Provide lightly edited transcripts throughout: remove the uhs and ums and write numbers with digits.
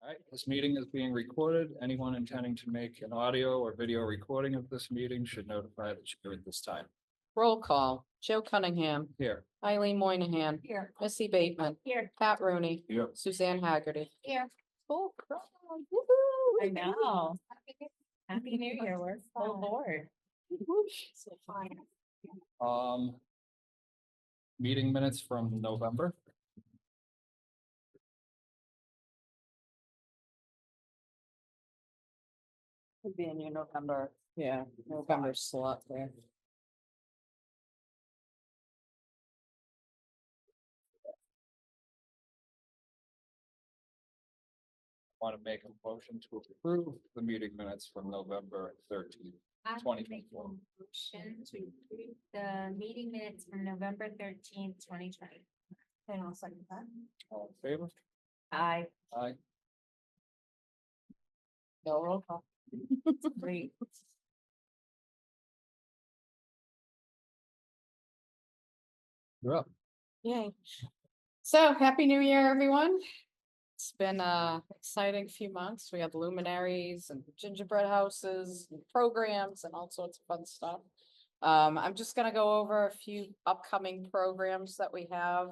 All right, this meeting is being recorded. Anyone intending to make an audio or video recording of this meeting should notify the chair at this time. Roll call, Joe Cunningham, Here. Eileen Moynihan. Here. Missy Bateman. Here. Pat Rooney. Here. Suzanne Haggerty. Here. Oh, I know. Happy New Year, we're full board. So fine. Meeting minutes from November. Could be in your November, yeah, November slot there. Want to make a motion to approve the meeting minutes from November 13th. I will make a 2024. motion to approve the meeting minutes from November 13th, 2020. And I'll second that. All in favor? Aye. Aye. No roll call. Great. You're up. Yay. So happy New Year, everyone. It's been a exciting few months. We had luminaries and gingerbread houses and programs and all sorts of fun stuff. I'm just gonna go over a few upcoming programs that we have.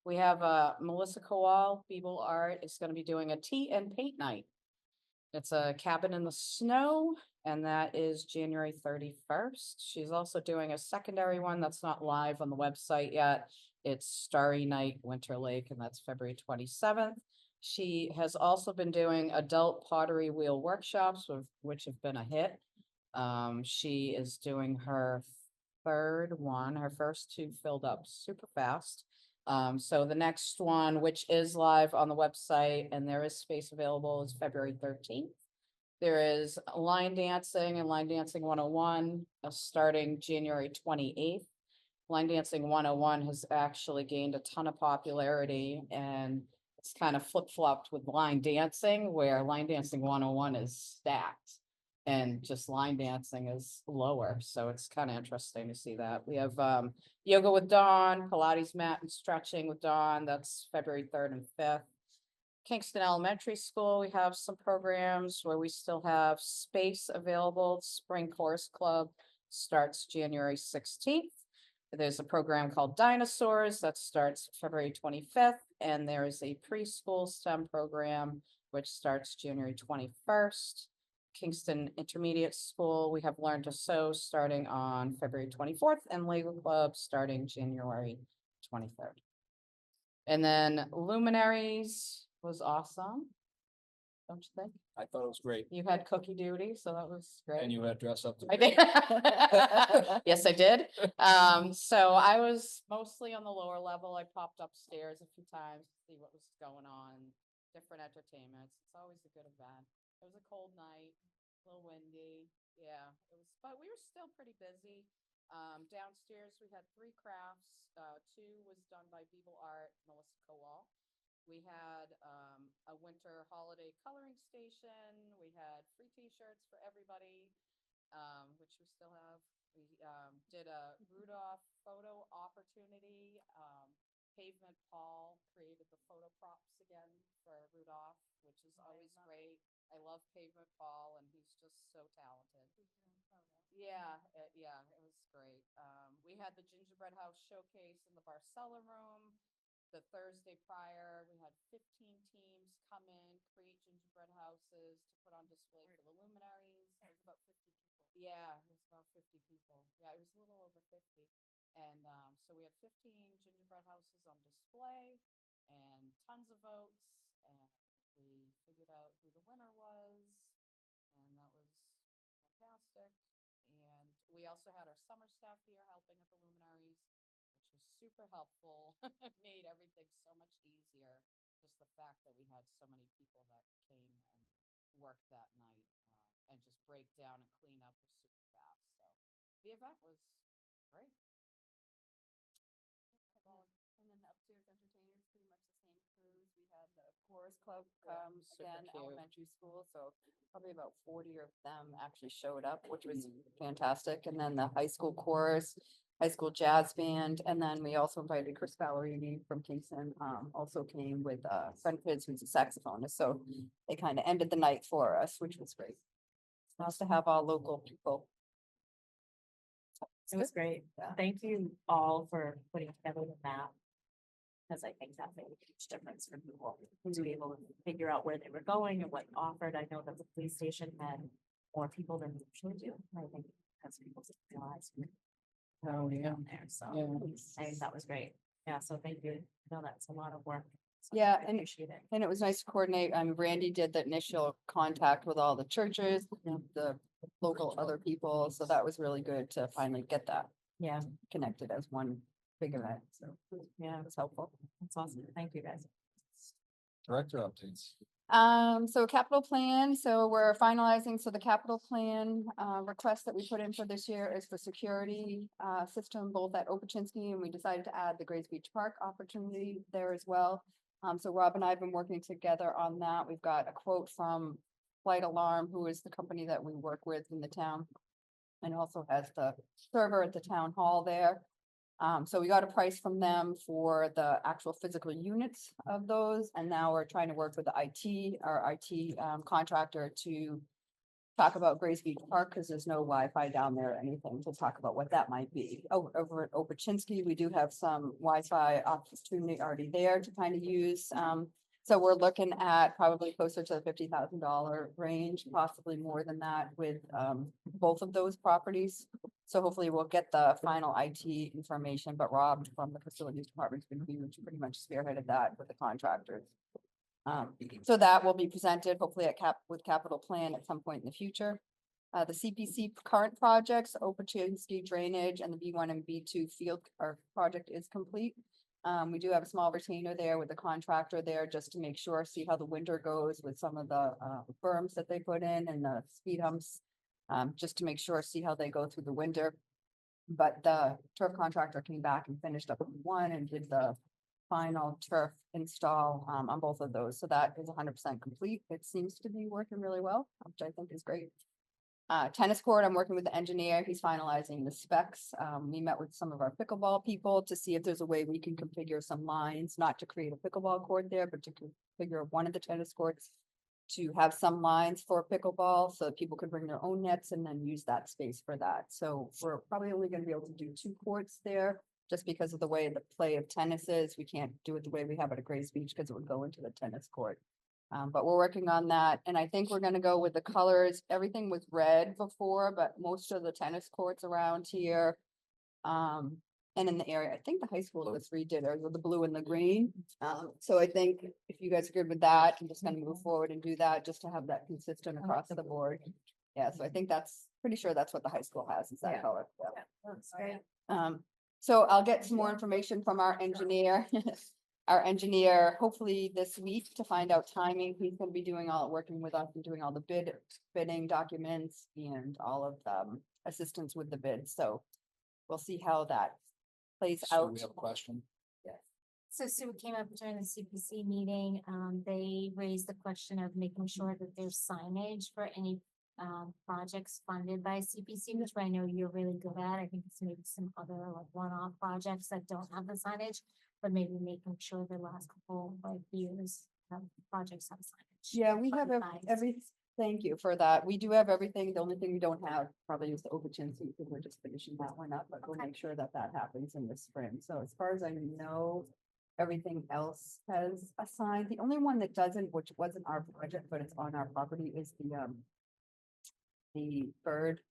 We have Melissa Kowal, Beeble Art, is gonna be doing a tea and paint night. It's a cabin in the snow, and that is January 31st. She's also doing a secondary one that's not live on the website yet. It's Starry Night Winter Lake, and that's February 27th. She has also been doing adult pottery wheel workshops, which have been a hit. She is doing her third one. Her first two filled up super fast. So the next one, which is live on the website and there is space available, is February 13th. There is line dancing and line dancing 101 starting January 28th. Line dancing 101 has actually gained a ton of popularity, and it's kind of flip-flopped with line dancing, where line dancing 101 is stacked and just line dancing is lower. So it's kind of interesting to see that. We have yoga with Dawn, Pilates mat and stretching with Dawn. That's February 3rd and 5th. Kingston Elementary School, we have some programs where we still have space available. Spring Chorus Club starts January 16th. There's a program called Dinosaurs that starts February 25th, and there is a preschool STEM program which starts January 21st. Kingston Intermediate School, we have Learn to Sew starting on February 24th, and Lego Club starting January 23rd. And then Luminaries was awesome, don't you think? I thought it was great. You had cookie duty, so that was great. And you had dress up. I did. Yes, I did. So I was mostly on the lower level. I popped upstairs a few times to see what was going on, different entertainments. It's always a good event. It was a cold night, a little windy. Yeah, it was, but we were still pretty busy. Downstairs, we had 3 crafts. 2 was done by Beeble Art, Melissa Kowal. We had a winter holiday coloring station. We had free t-shirts for everybody, which we still have. We did a Rudolph photo opportunity. Pavement Paul created the photo props again for Rudolph, which is always great. I love Pavement Paul, and he's just so talented. Yeah, it was great. We had the gingerbread house showcase in the Barcella room. The Thursday prior, we had 15 teams come in, create gingerbread houses to put on display for the luminaries. It was about 50 people. Yeah, it was about 50 people. Yeah, it was a little over 50. And so we had 15 gingerbread houses on display and tons of votes. And we figured out who the winner was. And that was fantastic. And we also had our summer staff here helping at the luminaries, super helpful. It made everything so much easier. Just the fact that we had so many people that came and worked that night and just break down and clean up was super fast. So the event was great. And then the upstairs entertainers, pretty much the same crews. We had the chorus club come again, cute. elementary school, so probably about 40 of them actually showed up, which was fantastic. And then the high school chorus high school jazz band, and then we also invited Chris Ballerini from Kingston, also came with, friend of his who's a saxophonist, so they kind of ended the night for us, which was great. Nice to have all local people. It was great. Yeah. Thank you all for putting together the map. Because I think that made a huge difference for people to be able to figure out where they were going and what offered. I know that the police station had more people than they usually do. I think because people didn't realize. Oh, yeah. Down there, so I think that was great. Yeah, so thank you. I know that's a lot of work. So Yeah, I and- appreciate it. And it was nice to coordinate. Randy did the initial contact with all the churches, the local other people, so that was really good to finally get that Yeah, connected as one big event, so yeah, it was helpful. that's awesome. Thank you, guys. Director updates. So capital plan, so we're finalizing, so the capital plan, request that we put in for this year is for security, system both at Opachinsky, and we decided to add the Grays Beach Park opportunity there as well. So Rob and I have been working together on that. We've got a quote from Flight Alarm, who is the company that we work with in the town. And also has the server at the town hall there. So we got a price from them for the actual physical units of those, and now we're trying to work with the our IT contractor to talk about Grays Beach Park, because there's no Wi-Fi down there or anything, to talk about what that might be. Oh, over at Opachinsky, we do have some Wi-Fi opportunity already there to kind of use. So we're looking at probably closer to the $50,000 range, possibly more than that with both of those properties. So hopefully we'll get the final IT information, but Rob from the facilities department's been huge, pretty much spearheaded that with the contractors. So that will be presented hopefully at capital plan at some point in the future. The CPC current projects, Opachinsky drainage and the B1 and B2 field, our project is complete. We do have a small retainer there with the contractor there just to make sure, see how the winter goes with some of the berms that they put in and the speed humps. Just to make sure, see how they go through the winter. But the turf contractor came back and finished up one and did the final turf install on both of those. So that is 100% complete. It seems to be working really well, which I think is great. Tennis court, I'm working with the engineer. He's finalizing the specs. We met with some of our pickleball people to see if there's a way we can configure some lines, not to create a pickleball court there, but to configure one of the tennis courts to have some lines for pickleball so that people could bring their own nets and then use that space for that. So we're probably only gonna be able to do 2 courts there just because of the way the play of tennis is. We can't do it the way we have it at Grays Beach because it would go into the tennis court. But we're working on that, and I think we're gonna go with the colors. Everything was red before, but most of the tennis courts around here. And in the area, I think the high school just redid it with the blue and the green. So I think if you guys are good with that, I'm just gonna move forward and do that, just to have that consistent across the board. Yeah, so I think pretty sure that's what the high school has, is that Yeah. color. Yeah. That's great. So I'll get some more information from our engineer. Our engineer, hopefully this week, to find out timing. He's gonna be working with us and doing all the bidding documents and all of assistance with the bid. So we'll see how that plays So out. we have a question. So Sue came up during the CPC meeting, they raised the question of making sure that there's signage for any projects funded by CPC, which I know you're really good at. I think it's maybe some other like one-off projects that don't have the signage, but maybe making sure the last couple like years projects have signage. Yeah, we have Besides. thank you for that. We do have everything. The only thing we don't have probably is the Opachinsky, because we're just finishing that one up, but we'll Okay. make sure that happens in the spring. So as far as I know, everything else has a sign. The only one that doesn't, which wasn't our project, but it's on our property, is the bird.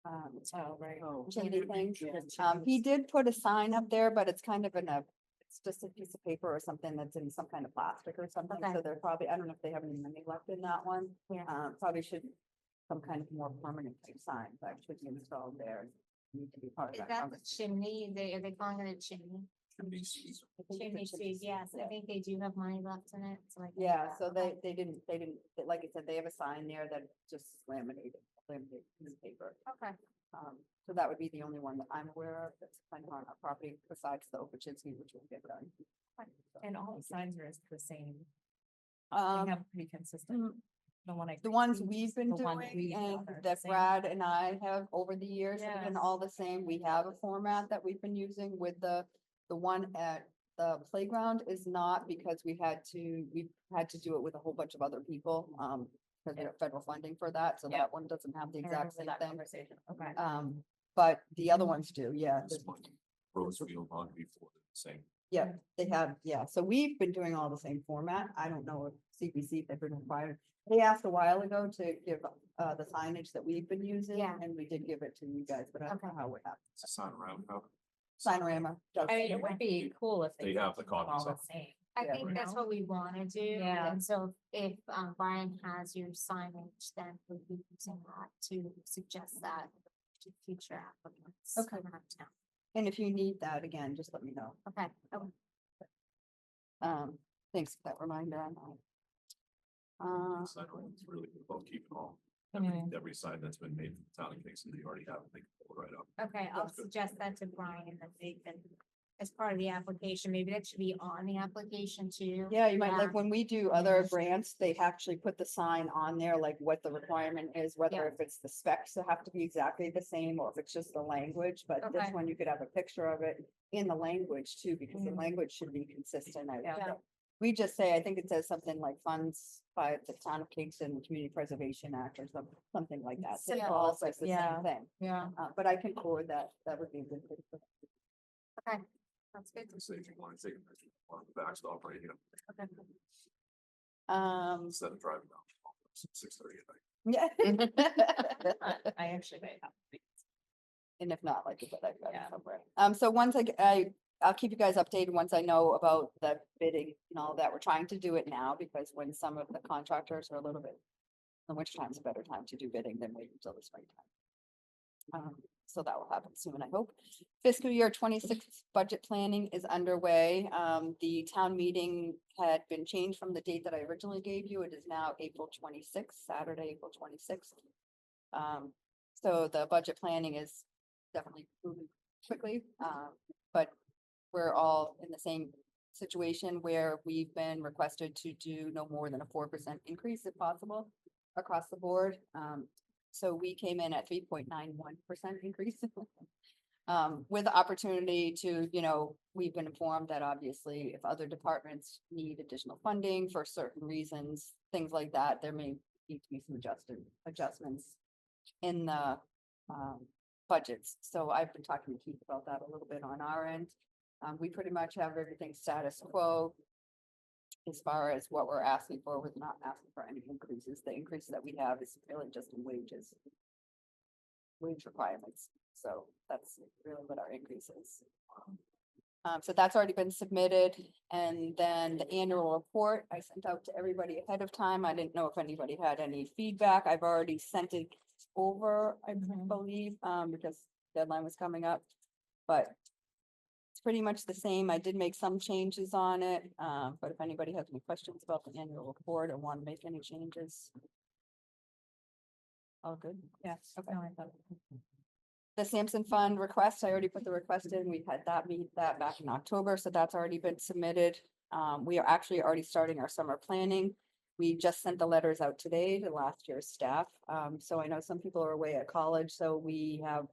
Oh, right. Chimney thing. Yeah. He did put a sign up there, but it's kind of it's just a piece of paper or something that's in some kind of plastic or something. Okay. So they're probably, I don't know if they have any money left in that one. Yeah. Probably should, some kind of more permanent type sign that should be installed there. Need to be part of Is that. that the conversation. chimney? Are they calling it a chimney? I think it's Chimney a sweep, yes, I yeah. think they do have money left in it, so I. think Yeah, that- so okay. they didn't, like I said, they have a sign there that just laminated piece of paper. Okay, So that would be the only one that I'm aware of that's kind of on our property besides the Opachinsky, which will get done. So, And all the signs are the same. Um, We have pretty consistent. The ones we've been The ones doing we've and done are the that same. Brad and I have over the years have been Yeah. all the same. We have a format that we've been using with the one at the playground is not because we had to do it with a whole bunch of other people, because we have federal funding for that, so Yeah. that one doesn't have the I exact remember same that thing. conversation. Okay. But the other ones do, yeah. Rosefield on before the same. Yeah, they have, yeah, so we've been doing all the same format, I don't know if CPC, if they've been required. They asked a while ago to give, the signage that we've been using, Yeah. and we did give it to you guys, but I don't know how it happened. It's a sign around how Signorama does. I mean, it would be cool if They they have the kept them all copies the of- same. I Yeah. think that's No? what we wanna do. Yeah. And so if Brian has your signage, then we'll be using that to suggest that to future applicants. Okay. around town. And if you need that, again, just let me know. Okay, oh, Thanks for that reminder on that. sign around. It's really good about keeping all. Mhm. Every sign that's been made for the town of Kingston, they already have, they can pull it right up. okay, I'll That's good. suggest that to Brian, that they can, as part of the application, maybe that should be on the application too. Yeah, you might, like, Um, when we do other grants, they actually put the sign on there, like what the requirement is, whether Yeah. if it's the specs that have to be exactly the same, or if it's just the language, but this Okay. one, you could have a picture of it in the language too, because the Mhm. language should be consistent. I would Yeah. think. We just say, I think it says something like funds by the town of Kingston Community Preservation Act or something like that. So it Simple, all says the yeah. same thing, Yeah. but I can forward that, that would be a good thing. Okay, that's good. Say if you want to take a picture on the backstop right here, Okay. instead of driving down 6:30 at night. Yeah. I actually may have. to. And if not, like, I said, I've got it Yeah. somewhere. So once I'll keep you guys updated once I know about the bidding and all that. We're trying to do it now because when some of the contractors are a little bit. The winter time's a better time to do bidding than wait until the springtime. So that will happen soon, I hope. Fiscal year 26 budget planning is underway. The town meeting had been changed from the date that I originally gave you. It is now April 26th, Saturday, April 26th. So the budget planning is definitely moving quickly, but we're all in the same situation where we've been requested to do no more than a 4% increase if possible across the board. So we came in at 3.91% increase. With the opportunity to, we've been informed that obviously if other departments need additional funding for certain reasons, things like that, there may need to be some adjustments in the budgets. So I've been talking to Keith about that a little bit on our end. We pretty much have everything status quo. As far as what we're asking for, we're not asking for any increases. The increase that we have is really just in wages. Wage requirements. So that's really what our increase is. So that's already been submitted. And then the annual report I sent out to everybody ahead of time. I didn't know if anybody had any feedback. I've already sent it over, I believe, because deadline was coming up. But it's pretty much the same. I did make some changes on it, but if anybody has any questions about the annual report or want to make any changes. All good? Yes. Okay. No, I thought- The Sampson Fund request, I already put the request in. We had that back in October, so that's already been submitted. We are actually already starting our summer planning. We just sent the letters out today to last year's staff. So I know some people are away at college, so we have,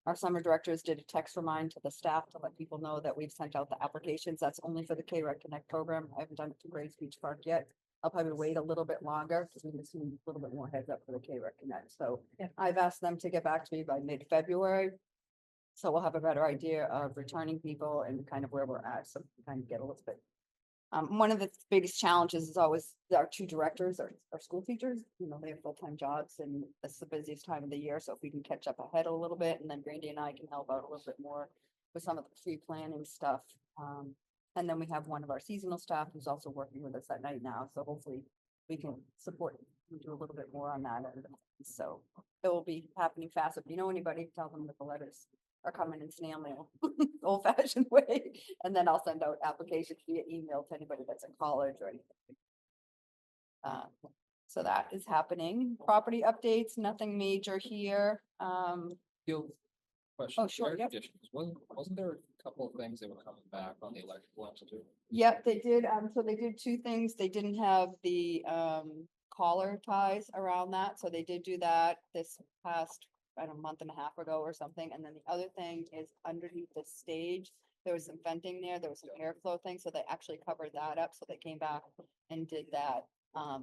our summer directors did a text remind to the staff to let people know that we've sent out the applications. That's only for the K-Rec Connect program. I haven't done it to Grace Beach Park yet. I'll probably wait a little bit longer because we just need a little bit more heads up for the K-Rec Connect. So Yeah. I've asked them to get back to me by mid-February. So we'll have a better idea of returning people and kind of where we're at, so we can kind of get a little bit. One of the biggest challenges is always our two directors are school teachers, they have full-time jobs and it's the busiest time of the year. So if we can catch up ahead a little bit and then Brandy and I can help out a little bit more with some of the pre-planning stuff. And then we have one of our seasonal staff who's also working with us at night now. So hopefully we can support and do a little bit more on that end. So it will be happening fast. If you know anybody, tell them that the letters are coming in snail mail, old fashioned way. And then I'll send out applications via email to anybody that's in college or anything. So that is happening. Property updates, nothing major here. Field question. Oh, sure, yep. clarifications. Wasn't there a couple of things that were coming back on the electrical institute? Yep, they did. So they did two things. They didn't have the collar ties around that, so they did do that this past, I don't know, month and a half ago or something, and then the other thing is underneath the stage. There was some venting there was some airflow thing, so they actually covered that up, so they came back and did that.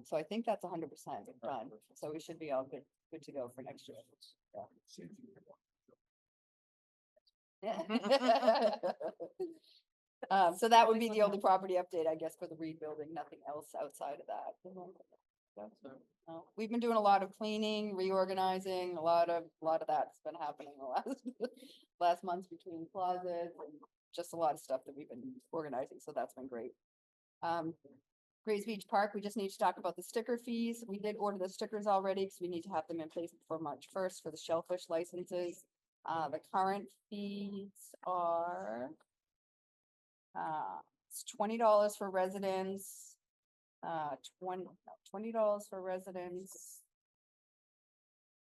So I think that's 100% done, so we should be all good to go for next year. Yeah. So that would be the only property update, I guess, for the rebuilding, nothing else outside of that. We've been doing a lot of cleaning, reorganizing, a lot of that's been happening the last months between closets and just a lot of stuff that we've been organizing, so that's been great. Grays Beach Park, we just need to talk about the sticker fees. We did order the stickers already because we need to have them in place before March 1st for the shellfish licenses. The current fees are it's $20 for residents, $20 for residents.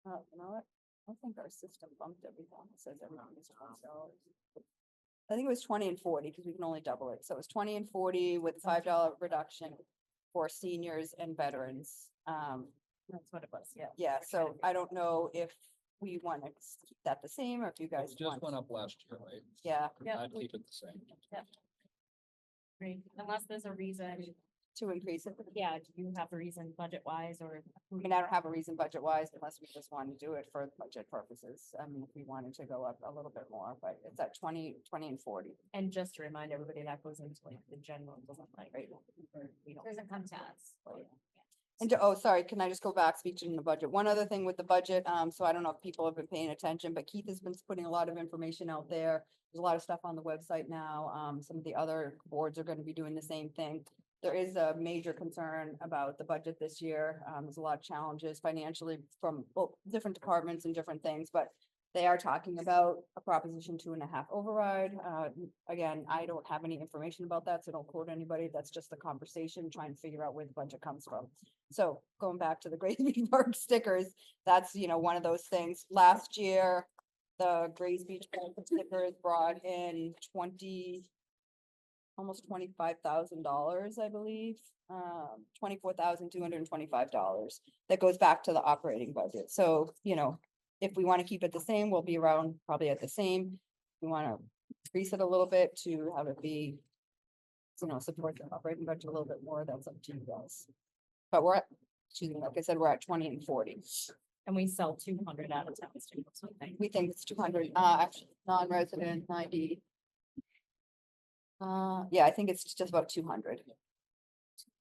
You know what? I think our system bumped everything. It says everything is $20. I think it was 20 and 40 because we can only double it. So it was 20 and 40 with $5 reduction for seniors and veterans. That's what it was, yeah. Yeah, so I don't know if we want to keep that the same or if you guys It just want. went up last year, right? Yeah, Yeah, I'd keep it the same. Great, unless there's a reason, to increase it. yeah, do you have a reason budget wise or? I mean, I don't have a reason budget wise unless we just want to do it for budget purposes. I mean, if we wanted to go up a little bit more, but it's at 20 and 40. And just to remind everybody that goes into like the general, doesn't like, we don't. Doesn't come to us. And oh, sorry, can I just go back, speak to the budget? One other thing with the budget, so I don't know if people have been paying attention, but Keith has been putting a lot of information out there. There's a lot of stuff on the website now. Some of the other boards are going to be doing the same thing. There is a major concern about the budget this year. There's a lot of challenges financially from different departments and different things, but they are talking about a Proposition 2.5 override. Again, I don't have any information about that, so don't quote anybody. That's just a conversation, trying to figure out where the budget comes from. So going back to the Grays Beach Park stickers, that's, one of those things. Last year, the Grays Beach Park stickers brought in almost $25,000, I believe. $24,225. That goes back to the operating budget. So, if we want to keep it the same, we'll be around probably at the same. If we want to increase it a little bit to have it be, support the operating budget a little bit more, that's up to you guys. But we're at, like I said, we're at 20 and 40. And we sell 200 out of town stickers, I think. We think it's 200, actually, non-resident 90. Yeah, I think it's just about 200.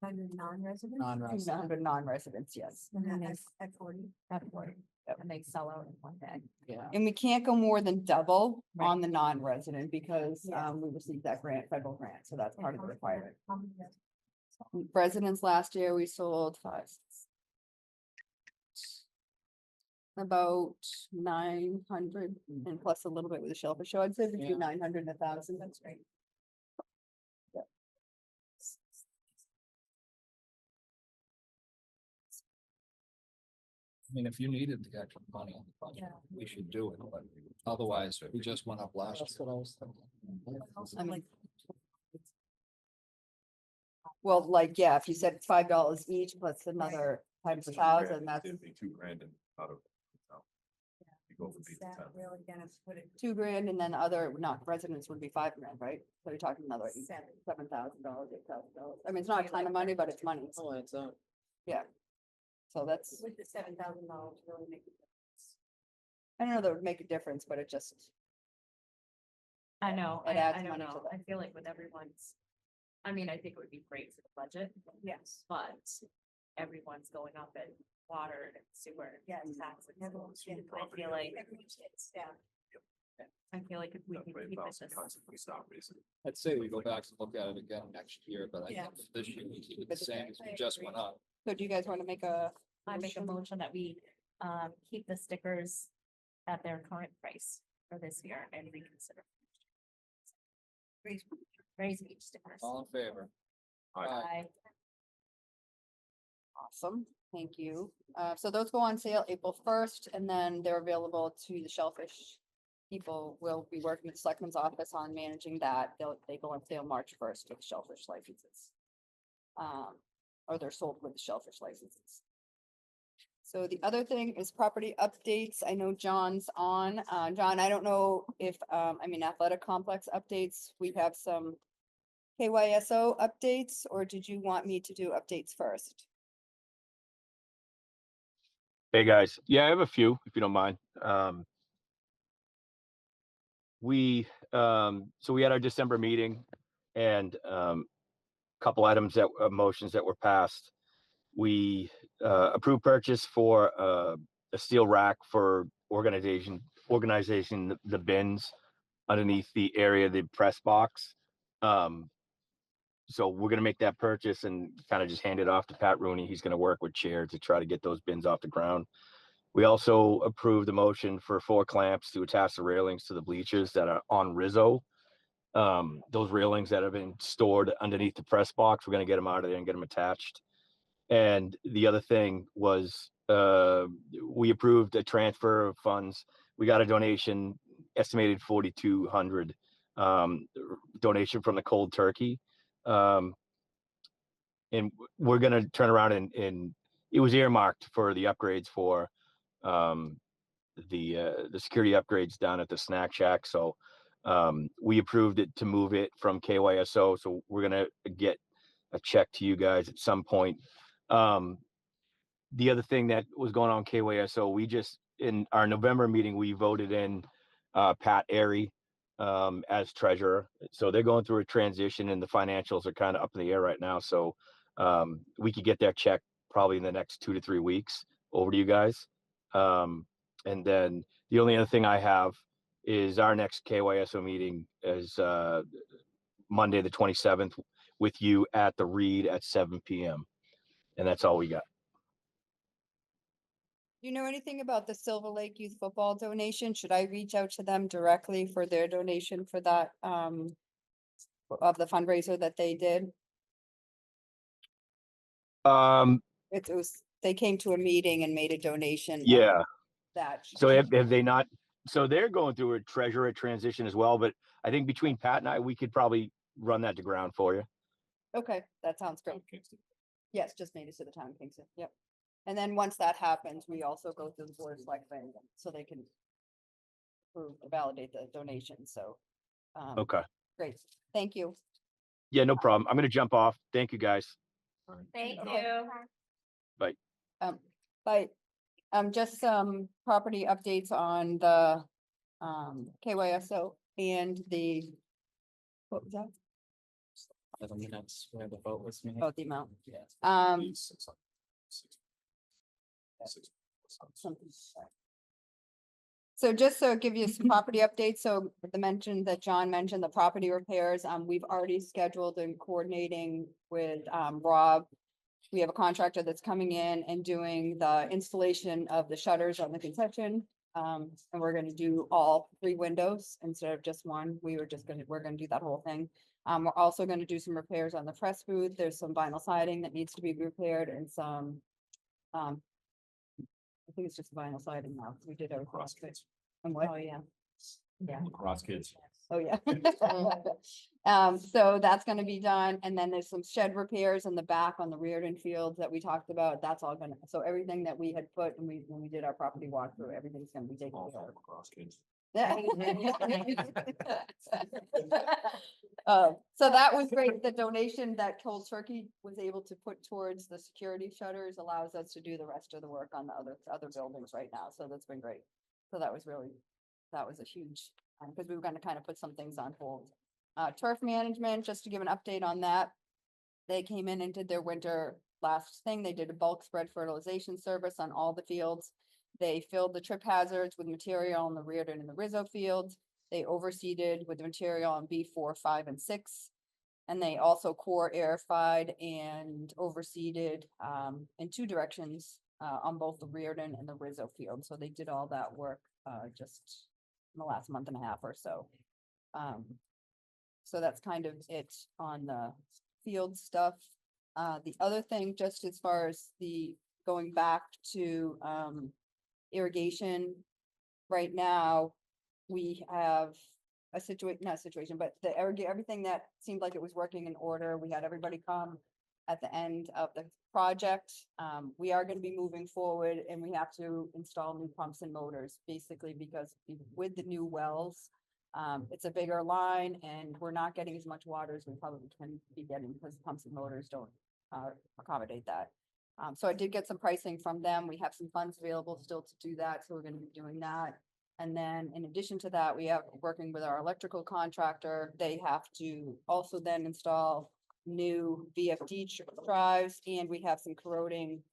Non-residents? Non-resident. 200 non-residents, yes. At 40. And they sell out in one day. Yeah. And we can't go more than double Right. on the non-resident because Yeah. we received that federal grant, so that's part of the requirement. Residents last year, we sold about 900 and plus a little bit with the shellfish show. I'd say between Yeah. 900 and 1,000. That's great. I mean, if you needed the extra money on the budget, we should do it, but otherwise, we just went up last year. I mean, well, like, yeah, if you said $5 each plus another times 1,000, that's It'd be $2,000 out of. You go from 8 to 10. Really gonna put it. $2,000 and then other not residents would be $5,000, right? So you're talking another $7,000, $8,000. I mean, it's not a ton of money, but it's money. Oh, it's Yeah. So that's, With the $7,000 really make a difference. I don't know that would make a difference, but it just, I know, It I adds don't money to know, that. I feel like with everyone's, I mean, I think it would be great for the budget, Yes. but everyone's going up in water and sewer. Yes. and taxes. Everyone's getting I feel like, Yeah. I feel like if we That could way keep it thousand this. cuts if we stop raising. I'd say we go back and look at it again next year, but I Yeah. think this year we keep it the same as we just went up. so do you guys want to make a? I make a motion? motion that we keep the stickers at their current price for this year and reconsider. Raise beach stickers. All in favor? Aye. Aye. Awesome, thank you. So those go on sale April 1st and then they're available to the shellfish. People will be working with the Selectman's office on managing that. They go on sale March 1st with shellfish licenses. Or they're sold with the shellfish licenses. So the other thing is property updates. I know John's on. John, I don't know if, athletic complex updates. We have some KYSO updates, or did you want me to do updates first? Hey, guys. Yeah, I have a few, if you don't mind. So we had our December meeting and couple items motions that were passed. We approved purchase for a steel rack for organization the bins underneath the area of the press box. So we're gonna make that purchase and kind of just hand it off to Pat Rooney. He's gonna work with Chair to try to get those bins off the ground. We also approved a motion for 4 clamps to attach the railings to the bleachers that are on Rizzo. Those railings that have been stored underneath the press box, we're gonna get them out of there and get them attached. And the other thing was, we approved a transfer of funds. We got a donation, estimated 4,200, donation from the Cold Turkey. And we're gonna turn around and it was earmarked for the upgrades for the security upgrades down at the snack shack. So we approved it to move it from KYSO. So we're gonna get a check to you guys at some point. The other thing that was going on KYSO, we just in our November meeting we voted in Pat Airy as treasurer. So they're going through a transition and the financials are kind of up in the air right now. So we could get that check probably in the next 2 to 3 weeks over to you guys. And then the only other thing I have is our next KYSO meeting is Monday, the 27th with you at the Reed at 7 p.m. And that's all we got. Do you know anything about the Silver Lake Youth Football donation? Should I reach out to them directly for their donation for that, of the fundraiser that they did? It was, they came to a meeting and made a donation. Yeah. That. So have they not? So they're going through a treasurer transition as well. But I think between Pat and I, we could probably run that to ground for you. Okay, that sounds great. Kingston. Yes, just made it to the town of Kingston. Yep. And then once that happens, we also go through the board of selectmen so they can approve, validate the donation. So, Okay. great. Thank you. Yeah, no problem. I'm going to jump off. Thank you, guys. Thank Okay. you. But, just some property updates on the, KYSO and the, what was that? The minutes where the vote was made. Oh, the amount. Yeah. Something. So just so give you some property updates, so the mention that John mentioned, the property repairs, we've already scheduled and coordinating with, Rob. We have a contractor that's coming in and doing the installation of the shutters on the concession. And we're gonna do all 3 windows instead of just one. We're gonna do that whole thing. We're also gonna do some repairs on the press booth. There's some vinyl siding that needs to be repaired and some, I think it's just vinyl siding now. We did our Cross kids. and what? Oh, yeah. Yeah. Cross kids. Oh, yeah. So that's gonna be done, and then there's some shed repairs in the back on the Reardon fields that we talked about, that's all gonna, so everything that we had put, when we did our property walkthrough, everything's gonna be taken All care of. cross kids. So that was great, the donation that Cold Turkey was able to put towards the security shutters allows us to do the rest of the work on the other buildings right now, so that's been great. So that was a huge, because we were gonna kind of put some things on hold. Turf management, just to give an update on that. They came in and did their winter last thing. They did a bulk spread fertilization service on all the fields. They filled the trip hazards with material in the Reardon and the Rizzo fields. They overseeded with material on B4, 5, and 6. And they also core airified and overseeded in 2 directions on both the Reardon and the Rizzo field. So they did all that work just in the last month and a half or so. So that's kind of it on the field stuff. The other thing, just as far as the going back to irrigation, right now, we have a situation, not a situation, but everything that seemed like it was working in order. We had everybody come at the end of the project. We are gonna be moving forward and we have to install new pumps and motors, basically because with the new wells, it's a bigger line and we're not getting as much water as we probably can be getting because pumps and motors don't accommodate that. So I did get some pricing from them. We have some funds available still to do that, so we're gonna be doing that. And then in addition to that, we have working with our electrical contractor. They have to also then install new VFD drives, and we have some corroding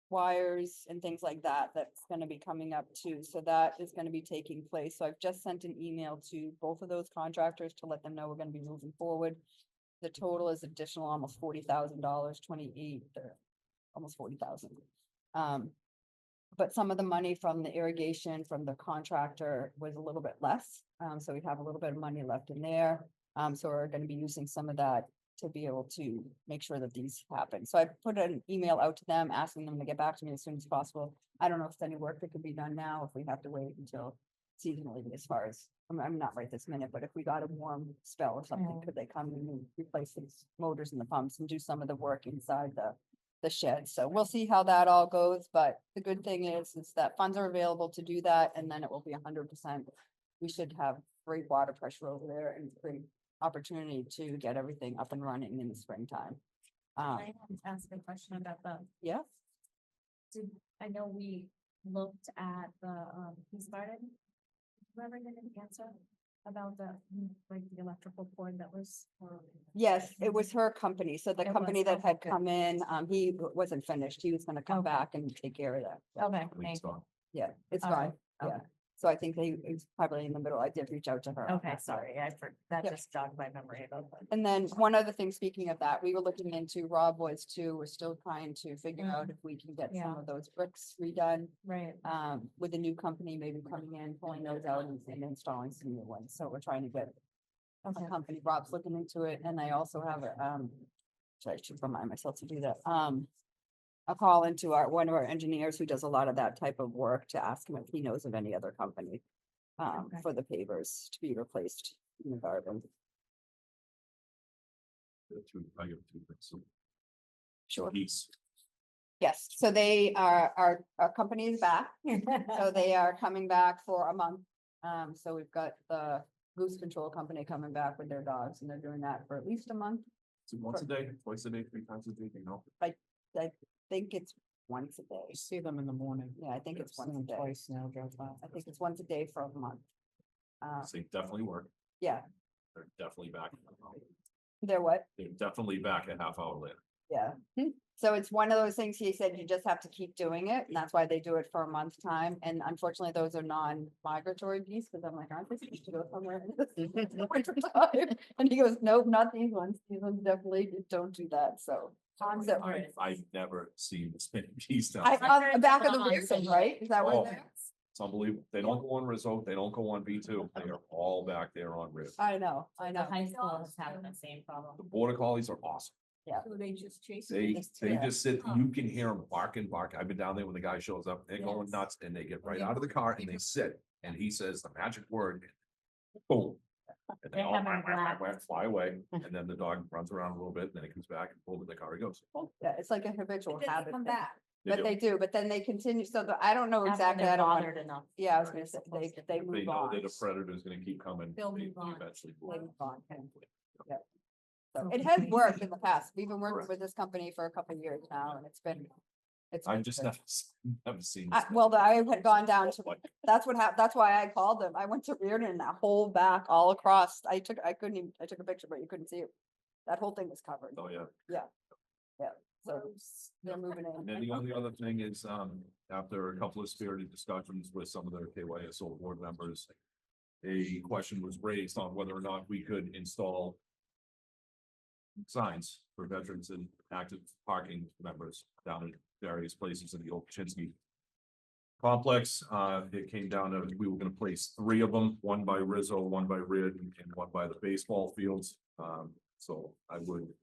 wires and things like that that's gonna be coming up too. So that is gonna be taking place. So I've just sent an email to both of those contractors to let them know we're gonna be moving forward. The total is additional almost $40,000, 28, almost 40,000. But some of the money from the irrigation from the contractor was a little bit less. So we have a little bit of money left in there. So we're gonna be using some of that to be able to make sure that these happen. So I put an email out to them, asking them to get back to me as soon as possible. I don't know if there's any work that could be done now, if we have to wait until seasonally as far as, I'm not right this minute, but if we got a warm spell or something, could they come and replace these motors and the pumps and do some of the work inside the shed? So we'll see how that all goes, but the good thing is that funds are available to do that, and then it will be 100%. We should have great water pressure over there and great opportunity to get everything up and running in the springtime. I want to ask a question about the, Yeah, I know we looked at the, Peace Garden. Whoever did an answer about the, like, the electrical cord that was. yes, it was her company. So the It company was, that had okay. come in, he wasn't finished. He was gonna come Okay. back and take care of that. Okay, Please thank you. stop. Yeah, it's All fine. right, Yeah. okay. So I think it's probably in the middle. I did reach out to her. on Okay, that. sorry, that Yep. just jogged my memory about that. And then one other thing, speaking of that, we were looking into Rob was too. We're still trying to figure out if we can get some Yeah. of those bricks redone. Right, With a new company, maybe coming in, pulling those out and installing some new ones. So we're trying to get a okay, company. Rob's looking into it, and I also have I should remind myself to do that. A call into one of our engineers who does a lot of that type of work to ask him if he knows of any other company Okay. for the pavers to be replaced in the garden. I got two things. So Sure. Peace. Yes, so they are, our company is back. So they are coming back for a month. So we've got the Goose Control Company coming back with their dogs, and they're doing that for at least a month. So once a day, twice a day, 3 times a day, you know? I think it's once a day. See them in the morning. Yeah, I think it's once a day. Twice now, drive by. I think it's once a day for a month. So they definitely work. Yeah, They're definitely back. they're what? They're definitely back a half hour later. Yeah. So it's one of those things, he said, you just have to keep doing it, and that's why they do it for a month's time, and unfortunately, those are non-migratory bees, because I'm like, aren't they supposed to go somewhere in the winter time? And he goes, nope, not these ones definitely don't do that, so. So, I've never seen this many bees down. I, there. on the back of the roof, right? Is that Oh, what? It's unbelievable. They don't go on Rizzo, they don't go on B2, they are all back there on Riv. I know. The high school is having the same problem. The border collies are awesome. So they just chase. They Yeah. just sit, you can hear them bark and bark. I've been down there when the guy shows up, they're going Yes. nuts and they get right out of the car and they sit. And he says the magic word. Boom. And they They're all having a blast. fly away. And then the dog runs around a little bit, and then he comes back and boom, in the car he goes. Yeah, it's like a habitual habit. Come thing. back. They But do. they do, but then they continue, so I don't know After exactly, they're I don't want, bothered enough. yeah, I was or gonna say, supposed to they be. They move know on. that a predator's gonna keep coming. They'll they move on. eventually They will. move on. Yeah. So So it has between- worked in the past. We've been working Correct. with this company for a couple of years now, and it's been. I've just good. never seen. Well, I had gone down to, Like, that's what happened, that's why I called them. I went to Reardon, that whole back all across, I took a picture, but you couldn't see it. That whole thing was covered, Oh, yeah. so they're moving And then in. the only other thing is, after a couple of spirited discussions with some of their KYSO board members, a question was raised on whether or not we could install signs for veterans and active parking members down in various places in the old Kaczynski complex. It came down to, we were gonna place 3 of them, one by Rizzo, one by Rid, and one by the baseball fields. So I would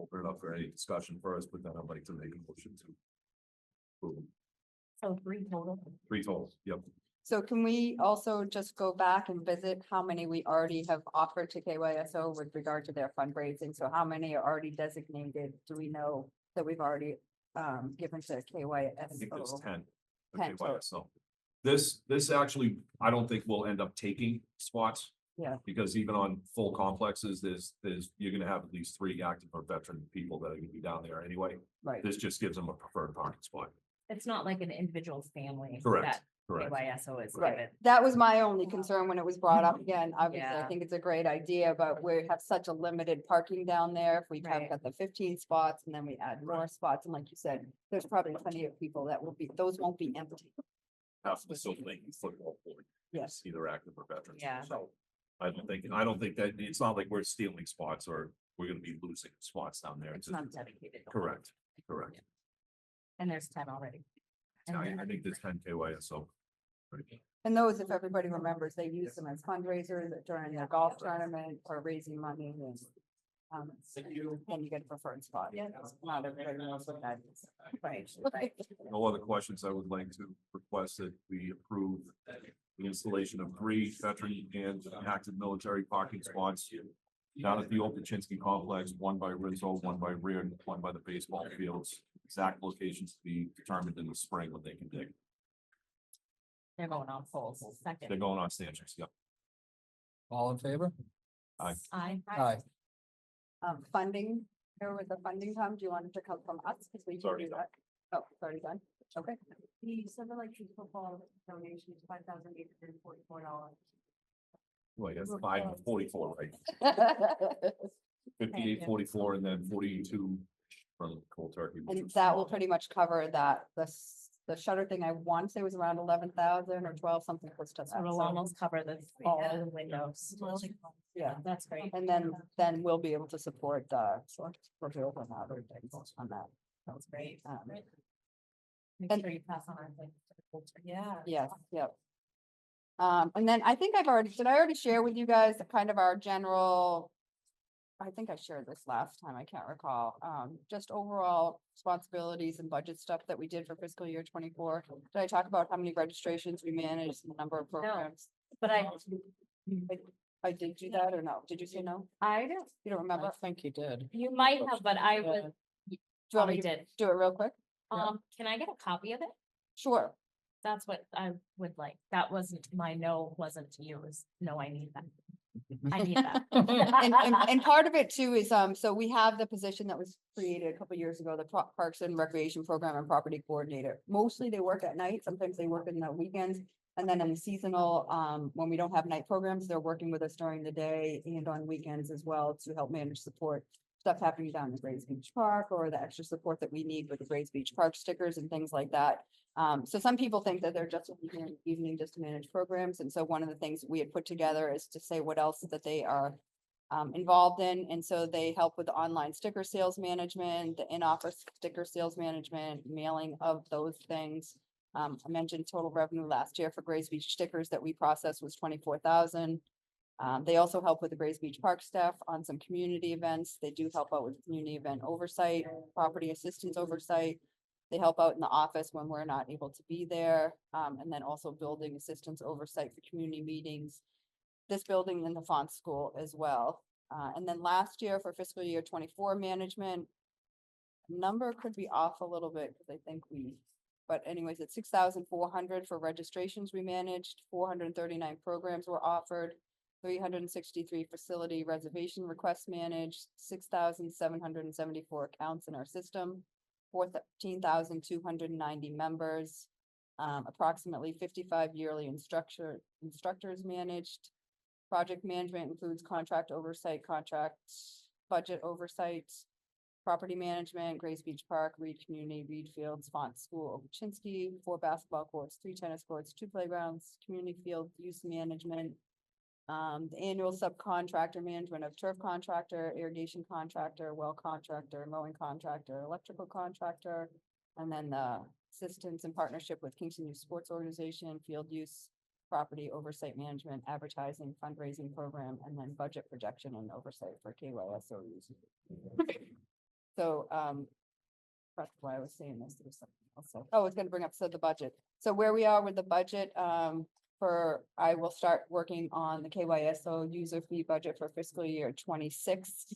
open it up for any discussion first, but then I'd like to make a motion to approve them. So 3 total. 3 total, yep. So can we also just go back and visit how many we already have offered to KYSO with regard to their fundraising? So how many are already designated? Do we know that we've already given to I think there's KYSO? 10. 10 Okay, so this actually, I don't think we'll end up taking spots. Yeah. Because even on full complexes, you're gonna have at least 3 active or veteran people that are gonna be down there anyway. Right. This just gives them a preferred parking spot. It's not like an individual family. Correct, that correct. KYSO is Right. given. That was my only concern when it was brought up again. Obviously, I Yeah. think it's a great idea, but we have such a limited parking down there. If we have Right. got the 15 spots and then we add more spots, and like you said, there's probably plenty of people that will be, those won't be empty. Half the still making football field. Yes. Either active or veterans. Yeah. So I don't think that, it's not like we're stealing spots or we're gonna be losing spots down there. It's It's not dedicated. to one. correct, correct. And there's 10 already. I think there's 10 KYSO. And those, if everybody remembers, they use them as fundraisers during their golf tournament or raising money and. Then you get a preferred spot. Yeah. Not everybody knows what that is. Right. No other questions. I would like to request that we approve the installation of 3 veteran and active military parking spots down at the old Pachinsky complex, 1 by Rizzo, 1 by Reardon, 1 by the baseball fields. Exact locations to be determined in the spring when they can dig. They're going on polls. They're Second. going on stanchions, yeah. All in favor? I. Aye. Funding, where would the funding come? Do you want it to come from us? Because we It's can already do done. that. Oh, it's already done. Okay. The Silver Lake Tree football donation is $5,844. Well, that's 544, right? 5844 and then 42 from Cold Turkey. which And was- that will pretty much cover that. The shutter thing, I want to say was around 11,000 or 12, something close to that. So it'll So- almost cover all the windows. Yeah. That's great. And then we'll be able to support rebuild and other things on that. That's great. And- Make sure you pass on our thing. Yeah. Yes, yep. And then I think did I already share with you guys the kind of our general? I think I shared this last time, I can't recall, just overall responsibilities and budget stuff that we did for fiscal year 24. Did I talk about how many registrations we managed, the number of programs? But I did do that or no? Did you say no? I don't, You don't I remember? think you did. you might have, but I would, Do you want me probably to did. do it real quick? Can I get a copy of it? Sure. That's what I would like. That wasn't, my no wasn't to you, it was, no, I need that. I need that. And part of it too is, so we have the position that was created a couple years ago, the Parks and Recreation Program and Property Coordinator. Mostly they work at night, sometimes they work in the weekends. And then in the seasonal, when we don't have night programs, they're working with us during the day and on weekends as well to help manage support. Stuff happening down in Grays Beach Park or the extra support that we need with the Grays Beach Park stickers and things like that. So some people think that they're just here in the evening just to manage programs. And so one of the things we had put together is to say what else that they are involved in. And so they help with the online sticker sales management, the in-office sticker sales management, mailing of those things. I mentioned total revenue last year for Grays Beach stickers that we processed was 24,000. They also help with the Grays Beach Park staff on some community events. They do help out with community event oversight, property assistance oversight. They help out in the office when we're not able to be there. And then also building assistance oversight for community meetings. This building in the font school as well. And then last year for fiscal year 24 management. Number could be off a little bit because I think but anyways, it's 6,400 for registrations we managed, 439 programs were offered. 363 facility reservation requests managed, 6,774 accounts in our system, 14,290 members, approximately 55 yearly instructors managed. Project management includes contract oversight, budget oversight, property management, Grays Beach Park, Reed Community, Reed Fields, Font School, Obuchinsky, 4 basketball courts, 3 tennis courts, 2 playgrounds, community field use management. The annual subcontractor management of turf contractor, irrigation contractor, well contractor, mowing contractor, electrical contractor. And then the assistance in partnership with Kingston Youth Sports Organization, field use, property oversight management, advertising, fundraising program, and then budget projection and oversight for KYSO use. So, that's why I was saying this, there was something else. Oh, it's gonna bring up, so the budget. So where we are with the budget, I will start working on the KYSO user fee budget for fiscal year 26.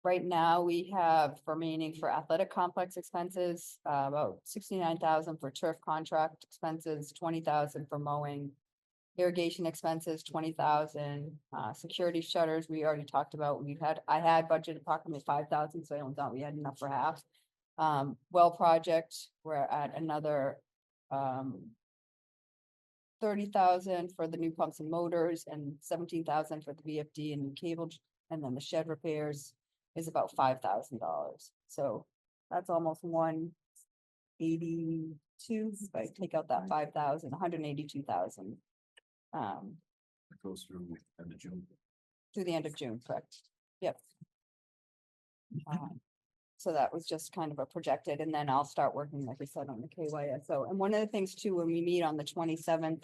Right now, we have remaining for athletic complex expenses, about 69,000 for turf contract expenses, 20,000 for mowing. Irrigation expenses, 20,000, security shutters, we already talked about, I had budgeted approximately 5,000, so I don't thought we had enough for half. Well project, we're at another, 30,000 for the new pumps and motors and 17,000 for the VFD and cable, and then the shed repairs is about $5,000. So that's almost 182, if I take out that 5,000, 182,000. It goes through end of June. Through the end of June, correct? Yep. So that was just kind of a projected, and then I'll start working, like I said, on the KYSO. And one of the things too, when we meet on the 27th,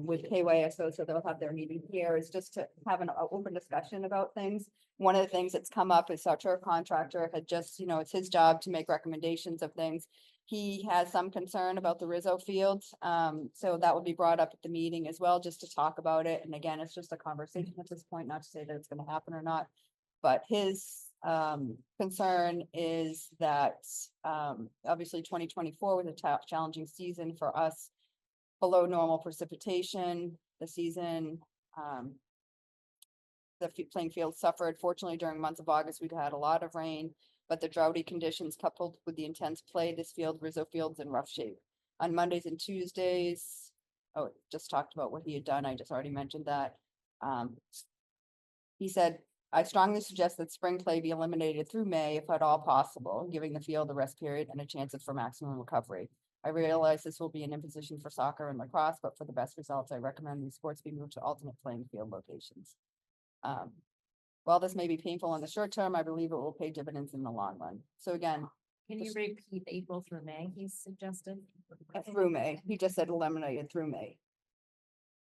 with KYSO, so they'll have their meeting here, is just to have an open discussion about things. One of the things that's come up is our turf contractor had just, it's his job to make recommendations of things. He has some concern about the Rizzo fields, so that will be brought up at the meeting as well, just to talk about it. And again, it's just a conversation at this point, not to say that it's gonna happen or not. But his concern is that obviously 2024 was a challenging season for us. Below normal precipitation, the season, the playing field suffered. Fortunately, during months of August, we'd had a lot of rain, but the droughty conditions coupled with the intense play, this field, Rizzo Field's in rough shape. On Mondays and Tuesdays, just talked about what he had done. I just already mentioned that. He said, I strongly suggest that spring play be eliminated through May, if at all possible, giving the field a rest period and a chance for maximum recovery. I realize this will be an imposition for soccer and lacrosse, but for the best results, I recommend these sports be moved to alternate playing field locations. While this may be painful in the short term, I believe it will pay dividends in the long run. So again, Can you repeat April through May, he's suggested? through May, he just said eliminated through May.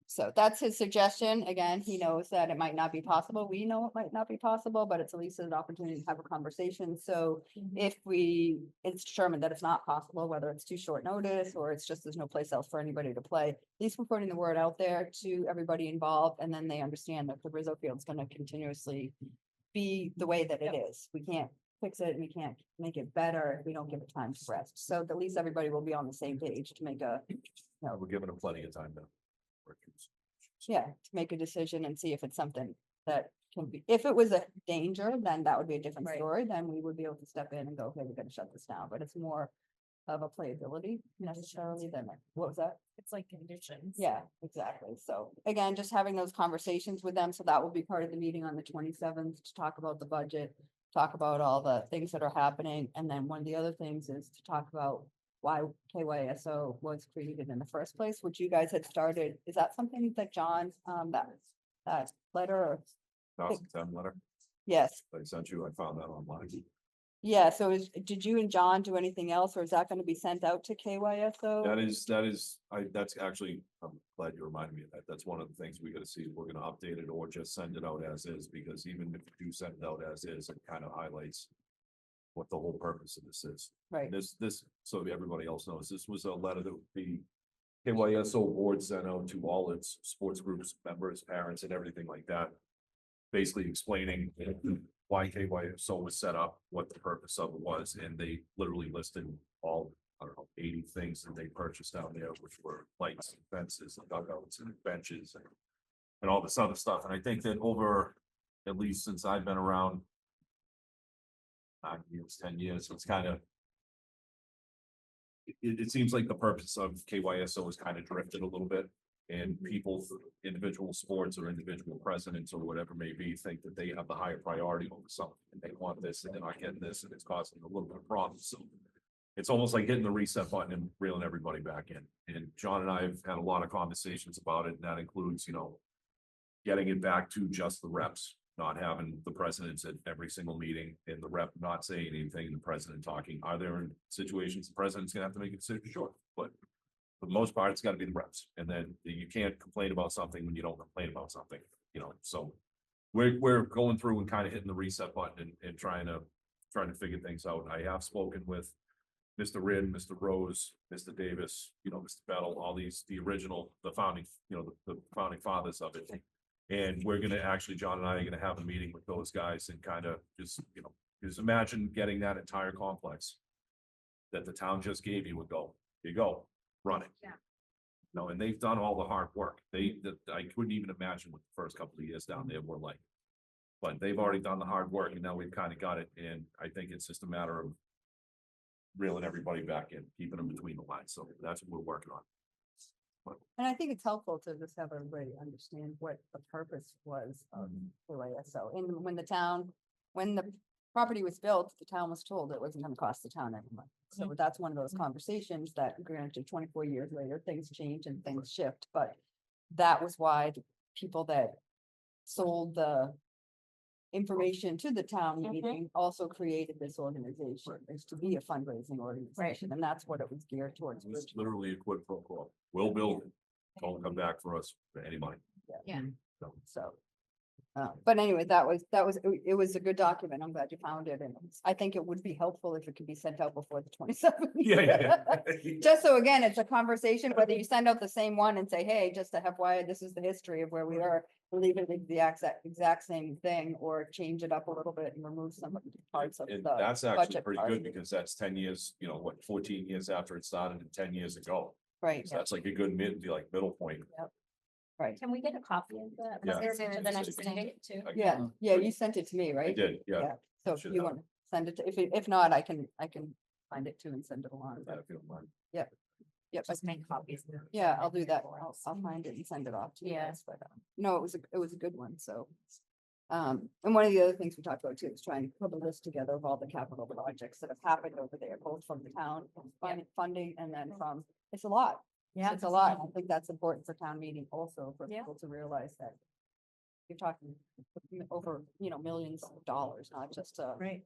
So that's his suggestion. Again, he knows that it might not be possible. We know it might not be possible, but it's at least an opportunity to have a conversation. So if it's determined that it's not possible, whether it's too short notice or it's just there's no place else for anybody to play, at least we're putting the word out there to everybody involved, and then they understand that the Rizzo Field's going to continuously be the way that it is. We can't fix it and we can't make it better if we don't give it time to rest. So at least everybody will be on the same page to make We're giving them plenty of time to work through this. to make a decision and see if it's something that can be, if it was a danger, then that would be a different Right. story. Then we would be able to step in and go, okay, we're gonna shut this down, but it's more of a playability necessarily than, what was that? It's like conditions. Yeah, exactly. So again, just having those conversations with them. So that will be part of the meeting on the 27th to talk about the budget, talk about all the things that are happening. And then one of the other things is to talk about why KYSO was created in the first place, which you guys had started. Is that something that John, that letter or? 2010 letter Yes, that I sent you, I found that online. yeah. So did you and John do anything else, or is that going to be sent out to KYSO? That's actually, I'm glad you reminded me of that. That's one of the things we gotta see. If we're gonna update it or just send it out as is, because even if you do send it out as is, it kind of highlights what the whole purpose of this is. Right, This, so everybody else knows, this was a letter that the KYSO board sent out to all its sports groups, members, parents, and everything like that. Basically explaining why KYSO was set up, what the purpose of it was, and they literally listed all, I don't know, 80 things that they purchased down there, which were lights, and fences, and dugouts, and benches, and all this other stuff. And I think that over, at least since I've been around, 9 years, 10 years, it's kind of, it seems like the purpose of KYSO has kind of drifted a little bit. And people, individual sports or individual presidents or whatever may be, think that they have the higher priority over something, and they want this, and they're not getting this, and it's causing a little bit of problems. So it's almost like hitting the reset button and reeling everybody back in. And John and I have had a lot of conversations about it, and that includes, getting it back to just the reps, not having the presidents at every single meeting and the rep not saying anything and the president talking. Are there situations the president's gonna have to make a decision? Sure, but for the most part, it's gotta be the reps. And then you can't complain about something when you don't complain about something, so we're going through and kind of hitting the reset button and trying to figure things out. I have spoken with Mr. Rin, Mr. Rose, Mr. Davis, Mr. Bettle, all these, the original, the founding, the founding fathers of it. And we're gonna actually, John and I are gonna have a meeting with those guys and kind of just, just imagine getting that entire complex that the town just gave you would go, here you go, run it. Yeah. No, and they've done all the hard work. I couldn't even imagine what the first couple of years down there were like. But they've already done the hard work and now we've kind of got it. And I think it's just a matter of reeling everybody back in, keeping them between the lines. So that's what we're working on. And I think it's helpful to just have everybody understand what the purpose was of the ASO. And when the property was built, the town was told it wasn't gonna cost the town any money. So that's one of those conversations that granted 24 years later, things change and things shift, but that was why the people that sold the information to the town meeting also created this organization, is to be a fundraising organization, and that's what it was geared towards. It was literally a quid pro quo. We'll build it. Don't come back for us for any money. Yeah. So, but anyway, it was a good document. I'm glad you found it, and I think it would be helpful if it could be sent out before the 27th. Yeah. Just so again, it's a conversation, whether you send out the same one and say, hey, just to have why this is the history of where we are, leave it the exact same thing, or change it up a little bit and remove some parts of And the. that's actually budget pretty part. good because that's 10 years, 14 years after it started and 10 years ago. Right, So that's like a good middle point. right. Can we get a copy of that? Yeah. Is there the next meeting too? Yeah, you sent it to me, I right? did, yeah. So if Should you have. want to send it, if not, I can find it too and send it along. If you don't mind. Yep, Just make copies. yeah, I'll do that. I'll find it and send it off to you Yeah. guys, but, no, it was a good one, so. And one of the other things we talked about too is trying to put a list together of all the capital projects that have happened over there, both from the town funding and then from, it's a lot. Yeah. It's a lot. I think that's important for town meeting also, for Yeah. people to realize that you're talking over, millions of dollars, not just, Right.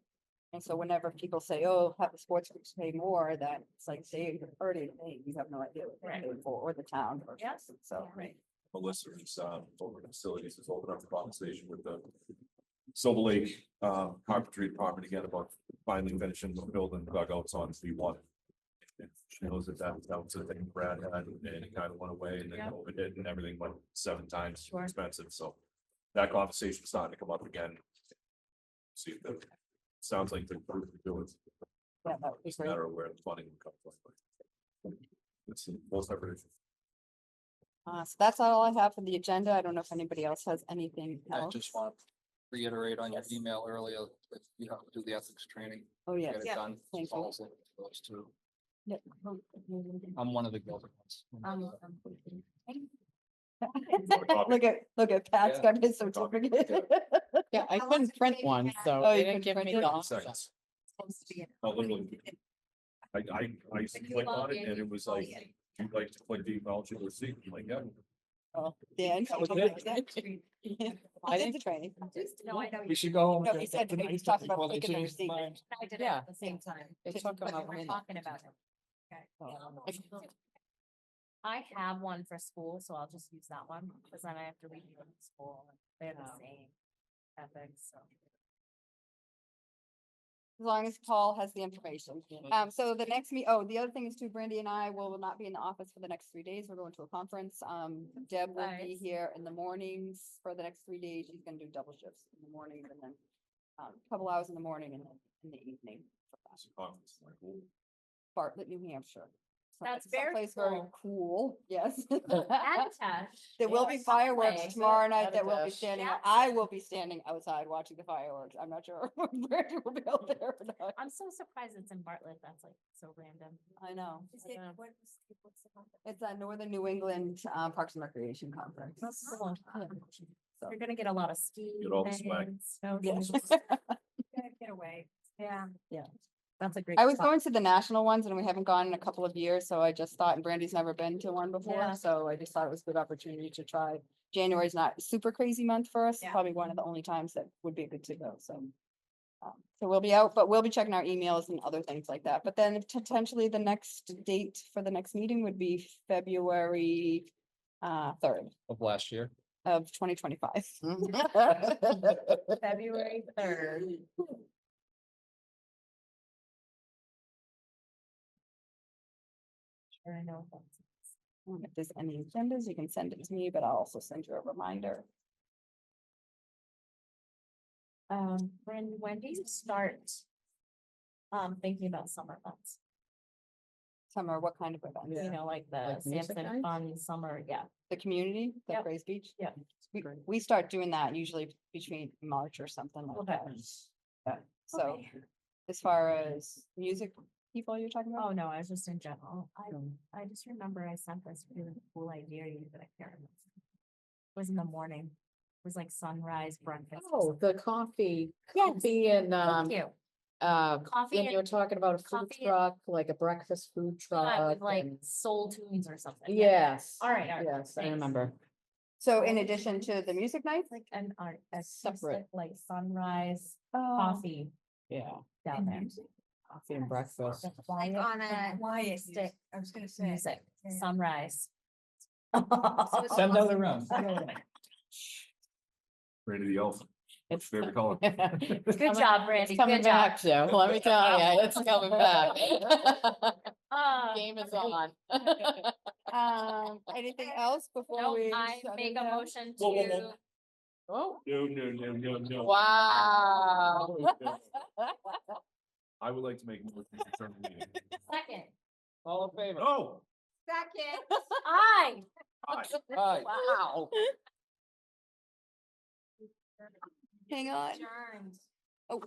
and so whenever people say, oh, have the sports groups pay more, that it's like, they already paid, you have no idea what they Right. paid for, or the town. or Yeah. So, Right. Melissa is over the facilities has opened up the conversation with the Silver Lake carpentry department again about finally finishing the building dugouts on C1. She knows that was a thing Brad had and it kind of went away and then Yeah. COVID hit and everything went 7 times Sure. expensive. So that conversation's starting to come up again. See if that sounds like the group is doing. yeah, that would be It's a great. matter of where the funding will come from. It's the most separate issue. So that's all I have for the agenda. I don't know if anybody else has anything I else. just want to reiterate on your Yes. email earlier, that you have to do the ethics training. Oh, yes. Get it Yeah. done. Thank you. Follows it, those two. Yep. I'm one of the guilty ones. Look at Pat's Yeah. got his certificate. Yeah, I How long couldn't does it print take one, to so Oh, they you didn't couldn't give print me it? the option. Seconds. Supposed to be. Oh, literally. I used to When you click log on it in, and you it was call like, it. you'd like to click the acknowledge receipt, I'm like, yeah. Oh, Dan. That was I it. did the training. No, I know. We should go home. No, he said we talked about before they clicking the change their receipt. mind. I did it Yeah. at the same time. It took them But a we were minute. talking about it. Okay. I have one for school, so I'll just use that one, because then I have to read it in school. They have the same ethics, so. As long as Paul has the information. So the next the other thing is too, Brandy and I will not be in the office for the next 3 days. We're going to a conference. Deb will be Nice. here in the mornings for the next 3 days. She's gonna do double shifts in the morning and then a couple hours in the morning and then in the evening. for that. It's a conference, like, ooh. Bartlett, New Hampshire. So That's it's very someplace very cool. cool, yes. Attach. There will be fireworks Someplace. tomorrow night that will be Attach. standing, Yes. I will be standing outside watching the fireworks. I'm not sure if Brandy will be out there or not. I'm so surprised it's in Bartlett. That's like so random. I know. Is it, Yeah. what's the conference? It's a Northern New England Parks and Recreation Conference. That's cool. So- You're gonna get a lot of ski. Get all the swag. things, snow Yes. shoes. Get away. Yeah. That's a great. I was spot. going to the national ones and we haven't gone in a couple of years, so I just thought, and Brandy's never been to one before, Yeah. so I just thought it was a good opportunity to try. January's not a super crazy month for us, Yeah. probably one of the only times that would be good to go, so. So we'll be out, but we'll be checking our emails and other things like that, but then potentially the next date for the next meeting would be February 3rd Of last year. of 2025. February 3rd. Or I know. If there's any agendas, you can send it to me, but I'll also send you a reminder. When do you start? Thinking about summer months, Summer, what kind of events? you know, like the Like music Sampson nights? Fun Summer, yeah. The community, the Yep. Grace Beach? Yeah. We start doing that usually between March or something like Okay. that. So Okay. as far as music people you're talking about? Oh, no, I was just in general. I just remember I sent this really cool idea to you, but I can't remember. It was in the morning. It was like sunrise breakfast. or Oh, something. the coffee, Yes. coffee and, Thank you. Coffee and you were talking about a food coffee and- truck, like a breakfast food truck. Yeah, with like and- soul tunes or something. Yes. All right, Yes, I thanks. remember. So in addition to the music nights? Like an art, a Separate. separate, like sunrise Oh, coffee Yeah, down there. coffee and breakfast. The Like quiet- on the a quiet stick I was gonna say. music, Yeah. sunrise. it's Send out the round. Randy the Elf, It's favorite color. It's Good job, Randy. It's coming Good job. back, Joe. Let me tell you, it's coming back. Game is on. anything else before Nope, we? I shut make it a down? motion Whoa, whoa, to, whoa. Oh, No. wow. I would like to make a motion to adjourn the meeting. second, All in favor? No. second, aye. Aye. Wow. Hang on. Adjourned. Oh.